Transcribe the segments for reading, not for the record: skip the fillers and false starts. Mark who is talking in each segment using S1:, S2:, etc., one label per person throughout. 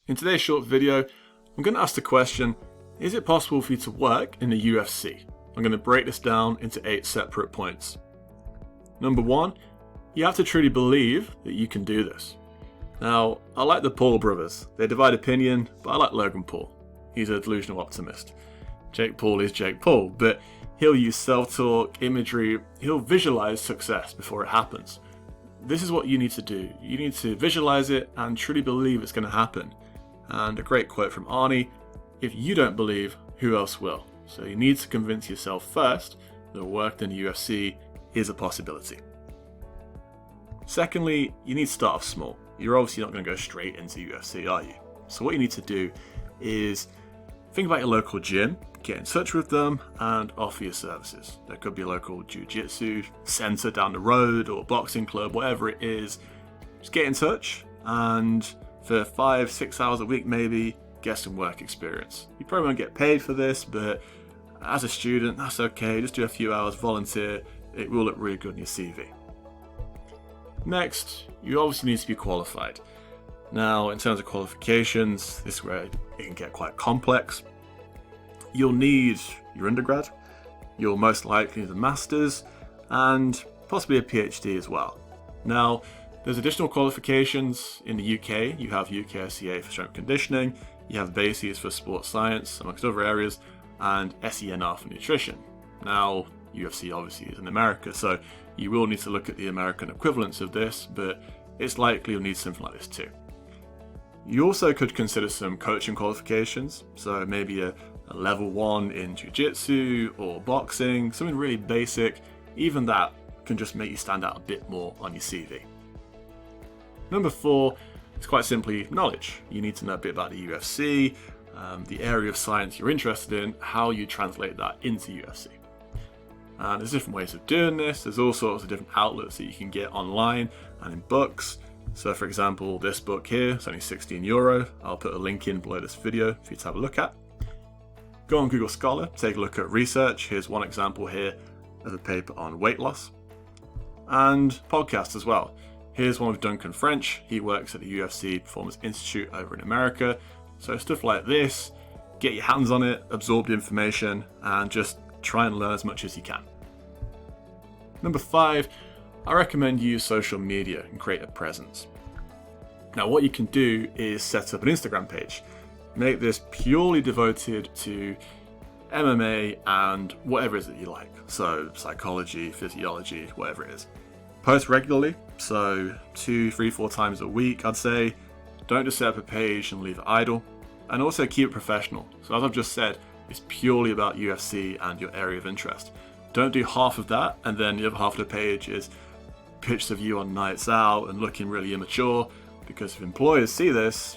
S1: In today's short video, I'm going to ask the question, is it possible for you to work in the UFC? I'm going to break this down into 8 separate points. Number 1, you have to truly believe that you can do this. Now, I like the Paul brothers. They divide opinion, but I like Logan Paul. He's a delusional optimist. Jake Paul is Jake Paul, but he'll use self-talk, imagery, he'll visualize success before it happens. This is what you need to do. You need to visualize it and truly believe it's going to happen. And a great quote from Arnie, if you don't believe, who else will? So you need to convince yourself first that work in the UFC is a possibility. Secondly, you need to start off small. You're obviously not going to go straight into UFC, are you? So what you need to do is think about your local gym, get in touch with them, and offer your services. There could be a local jiu-jitsu center down the road or boxing club, whatever it is. Just get in touch, and for 5-6 hours a week maybe, get some work experience. You probably won't get paid for this, but as a student, that's okay. Just do a few hours, volunteer. It will look really good in your CV. Next, you obviously need to be qualified. Now, in terms of qualifications, this is where it can get quite complex. You'll need your undergrad, you'll most likely need a master's, and possibly a PhD as well. Now, there's additional qualifications in the UK. You have UKSCA for strength conditioning, you have BASIS for sports science, amongst other areas, and SENR for nutrition. Now, UFC obviously is in America, so you will need to look at the American equivalents of this, but it's likely you'll need something like this too. You also could consider some coaching qualifications, so maybe a level 1 in jiu-jitsu or boxing, something really basic. Even that can just make you stand out a bit more on your CV. Number 4 is quite simply knowledge. You need to know a bit about the UFC, the area of science you're interested in, how you translate that into UFC. And there's different ways of doing this. There's all sorts of different outlets that you can get online and in books. So for example, this book here, it's only €16. I'll put a link in below this video for you to have a look at. Go on Google Scholar, take a look at research. Here's one example here of a paper on weight loss. And podcasts as well. Here's one with Duncan French. He works at the UFC Performance Institute over in America. So stuff like this, get your hands on it, absorb the information, and just try and learn as much as you can. Number 5, I recommend you use social media and create a presence. Now what you can do is set up an Instagram page. Make this purely devoted to MMA and whatever it is that you like. So psychology, physiology, whatever it is. Post regularly, so 2, 3, 4 times a week I'd say. Don't just set up a page and leave it idle. And also keep it professional. So as I've just said, it's purely about UFC and your area of interest. Don't do half of that and then the other half of the page is pictures of you on nights out and looking really immature, because if employers see this,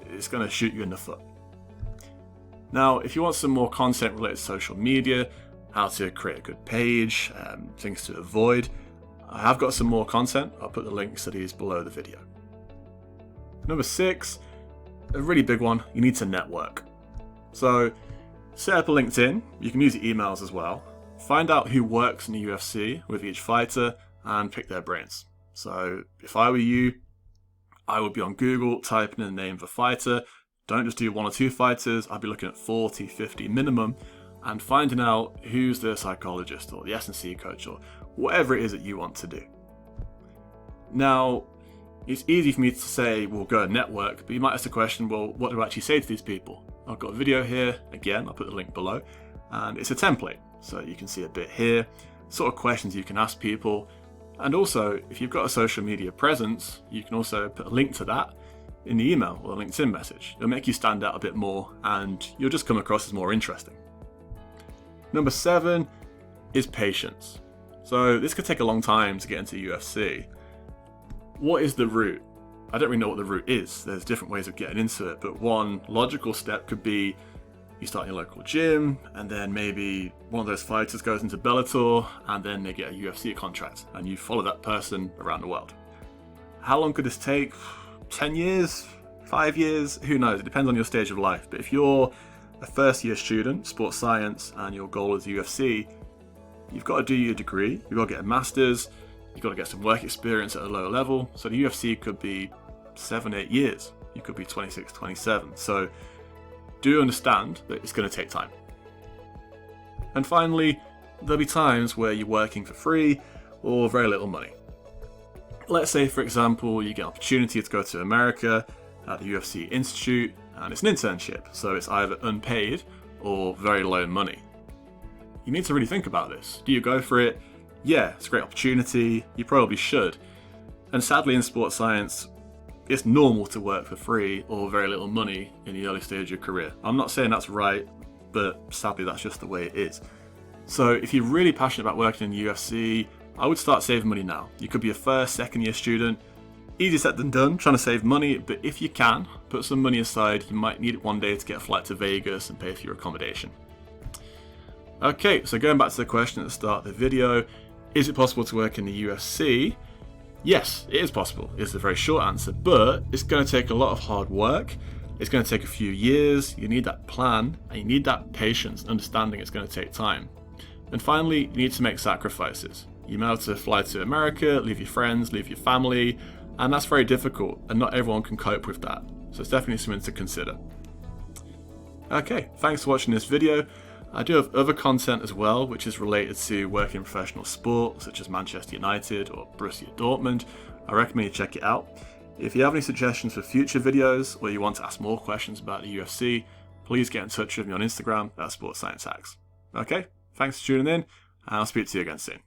S1: it's going to shoot you in the foot. Now, if you want some more content related to social media, how to create a good page, things to avoid, I have got some more content. I'll put the links to these below the video. Number 6, a really big one, you need to network. So set up a LinkedIn, you can use your emails as well. Find out who works in the UFC with each fighter and pick their brains. So if I were you, I would be on Google typing in the name of a fighter. Don't just do 1 or 2 fighters, I'd be looking at 40, 50 minimum and finding out who's the psychologist or the S&C coach or whatever it is that you want to do. Now, it's easy for me to say, well, go and network, but you might ask the question, well, what do I actually say to these people? I've got a video here, again, I'll put the link below, and it's a template. So you can see a bit here, sort of questions you can ask people. And also, if you've got a social media presence, you can also put a link to that in the email or a LinkedIn message. It'll make you stand out a bit more and you'll just come across as more interesting. Number 7 is patience. So this could take a long time to get into UFC. What is the route? I don't really know what the route is. There's different ways of getting into it, but one logical step could be you start in your local gym, and then maybe one of those fighters goes into Bellator, and then they get a UFC contract, and you follow that person around the world. How long could this take? 10 years? 5 years? Who knows? It depends on your stage of life. But if you're a first-year student, sports science, and your goal is UFC, you've got to do your degree, you've got to get a master's, you've got to get some work experience at a lower level. So the UFC could be 7-8 years. you could be 26, 27. So do understand that it's going to take time. And finally, there'll be times where you're working for free or very little money. Let's say, for example, you get an opportunity to go to America at the UFC Institute, and it's an internship, so it's either unpaid or very low money. You need to really think about this. Do you go for it? Yeah, it's a great opportunity, you probably should. And sadly in sports science, it's normal to work for free or very little money in the early stage of your career. I'm not saying that's right, but sadly that's just the way it is. So if you're really passionate about working in the UFC, I would start saving money now. You could be a first, second year student. Easier said than done, trying to save money, but if you can, put some money aside. You might need it one day to get a flight to Vegas and pay for your accommodation. Okay, so going back to the question at the start of the video, is it possible to work in the UFC? Yes, it is possible. It's a very short answer, but it's going to take a lot of hard work. It's going to take a few years. You need that plan, and you need that patience, understanding it's going to take time. And finally, you need to make sacrifices. You may have to fly to America, leave your friends, leave your family, and that's very difficult, and not everyone can cope with that. So it's definitely something to consider. Okay, thanks for watching this video. I do have other content as well, which is related to working in professional sport, such as Manchester United or Borussia Dortmund. I recommend you check it out. If you have any suggestions for future videos, or you want to ask more questions about the UFC, please get in touch with me on Instagram at Sports Science Hacks. Okay, thanks for tuning in, and I'll speak to you again soon.